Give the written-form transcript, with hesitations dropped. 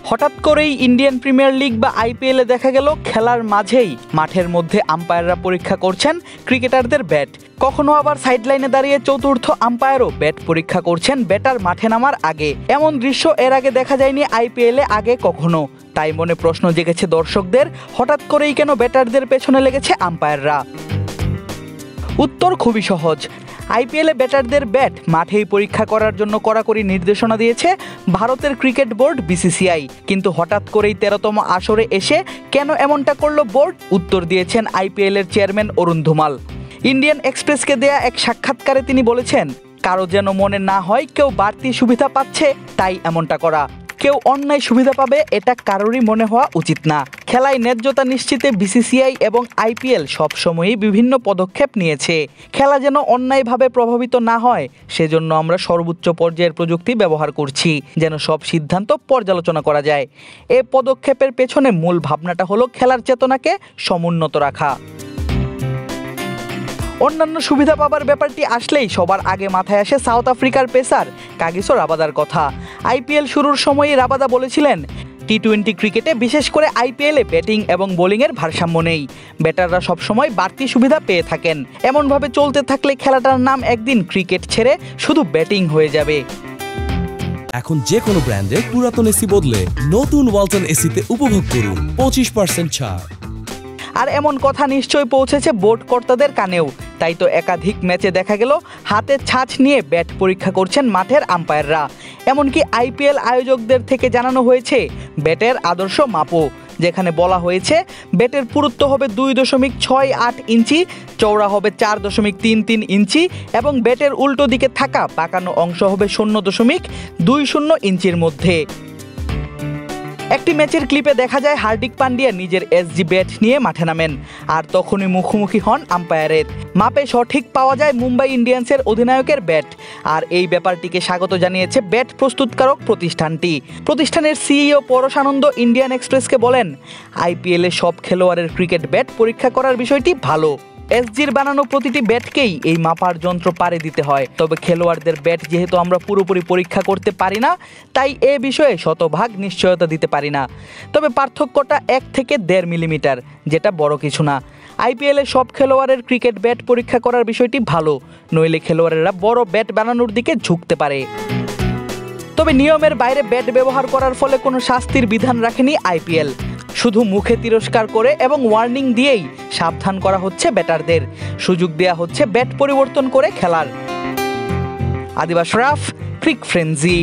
হঠাৎ করেই Indian premier league বা আইপিএলে দেখা গেল খেলার মাঝেই মাঠের মধ্যে আম্পায়াররা পরীক্ষা করছেন ক্রিকেটারদের ব্যাট। কখনো আবার সাইডলাইনে দাঁড়িয়ে চতুর্থ আম্পায়ারও ব্যাট পরীক্ষা করছেন ব্যাটার মাঠে নামার আগে। এমন দৃশ্য এর আগে দেখা যায়নি আইপিএলে আগে কখনো। তাই মনে প্রশ্ন জেগেছে দর্শকদের, হঠাৎ করেই কেন ব্যাটারদের পেছনে লেগেছে আম্পায়াররা? উত্তর খুবই সহজ। আইপিএলে ব্যাটারদের ব্যাট মাঠেই পরীক্ষা করার জন্য কড়াকড়ি নির্দেশনা দিয়েছে ভারতের ক্রিকেট বোর্ড বিসিসিআই। কিন্তু হঠাৎ করেই 13তম আসরে এসে কেন এমনটা করলো বোর্ড? উত্তর দিয়েছেন আইপিএলের চেয়ারম্যান অরুণ ধুমাল। ইন্ডিয়ান এক্সপ্রেসকে দেয়া এক সাক্ষাৎকারে তিনি বলেছেন, কারো যেন মনে না হয় কেউ বাড়তি সুবিধা পাচ্ছে তাই এমনটা করা। কেউ অন্যায় সুবিধা পাবে এটা কারোরই মনে হওয়া উচিত না। খেলায় ন্যায্যতা নিশ্চিতে বিসিসিআই এবং আইপিএল সবসময়ই বিভিন্ন পদক্ষেপ নিয়েছে। খেলা যেন অন্যায়ভাবে প্রভাবিত না হয় সেজন্য আমরা সর্বোচ্চ পর্যায়ের প্রযুক্তি ব্যবহার করছি, যেন সব সিদ্ধান্ত পর্যালোচনা করা যায়। এ পদক্ষেপের পেছনে মূল ভাবনাটা হলো খেলার চেতনাকে সমুন্নত রাখা। অন্যান্য সুবিধা পাবার ব্যাপারটি আসলেই সবার আগে মাথায় আসে সাউথ আফ্রিকার পেসার কাগিসো রাবাদার কথা। আইপিএল শুরুর সময়ই রাবাদা বলেছিলেন, টি-20 ক্রিকেটে বিশেষ করে আইপিএলে ব্যাটিং এবং বোলিংয়ের ভারসাম্য নেই। ব্যাটাররা সবসময় বাড়তি সুবিধা পেয়ে থাকেন। এমনভাবে চলতে থাকলে খেলাটার নাম একদিন ক্রিকেট ছেড়ে শুধু ব্যাটিং হয়ে যাবে। এখন যে কোনো ব্র্যান্ডের পুরাতন এসি বদলে নতুন ওয়ালটন এসিতে উপভোগ করুন 25% ছাড়। আর এমন কথা নিশ্চয়ই পৌঁছেছে বোর্ড কর্তাদের কানেও। তাই তো একাধিক ম্যাচে দেখা গেল হাতে ছাঁচ নিয়ে ব্যাট পরীক্ষা করছেন মাঠের আম্পায়াররা। এমনকি আইপিএল আয়োজকদের থেকে জানানো হয়েছে ব্যাটের আদর্শ মাপও, যেখানে বলা হয়েছে ব্যাটের পুরুত্ব হবে 2.68 ইঞ্চি, চওড়া হবে 4.33 ইঞ্চি এবং ব্যাটের উল্টো দিকে থাকা পাকানো অংশ হবে 0.20 ইঞ্চির মধ্যে। একটি ম্যাচের ক্লিপে দেখা যায় হার্দিক পান্ডিয়া নিজের এসজি ব্যাট নিয়ে মাঠে নামেন, আর তখনই মুখোমুখি হন আম্পায়ারের। মাপে সঠিক পাওয়া যায় মুম্বাই ইন্ডিয়ান্সের অধিনায়কের ব্যাট। আর এই ব্যাপারটিকে স্বাগত জানিয়েছে ব্যাট প্রস্তুতকারক প্রতিষ্ঠানটি। প্রতিষ্ঠানের সিইও পরশ আনন্দ ইন্ডিয়ান এক্সপ্রেসকে বলেন, আইপিএলে সব খেলোয়াড়ের ক্রিকেট ব্যাট পরীক্ষা করার বিষয়টি ভালো। এসজির বানানো প্রতিটি ব্যাটকেই এই মাপার যন্ত্র পারে দিতে হয়। তবে খেলোয়াড়দের ব্যাট যেহেতু আমরা পুরোপুরি পরীক্ষা করতে পারি না, তাই এ বিষয়ে শতভাগ নিশ্চয়তা দিতে পারি না। তবে পার্থক্যটা 1 থেকে 1.5 মিলিমিটার, যেটা বড় কিছু না। আইপিএলে সব খেলোয়াড়ের ক্রিকেট ব্যাট পরীক্ষা করার বিষয়টি ভালো, নইলে খেলোয়াড়েরা বড় ব্যাট বানানোর দিকে ঝুঁকতে পারে। তবে নিয়মের বাইরে ব্যাট ব্যবহার করার ফলে কোনো শাস্তির বিধান রাখেনি আইপিএল। শুধু মুখে তিরস্কার করে এবং ওয়ার্নিং দিয়েই সাবধান করা হচ্ছে ব্যাটারদের। সুযোগ দেয়া হচ্ছে ব্যাট পরিবর্তন করে খেলার। আদিবাস রাফ, ক্রিক ফ্রেন্জি।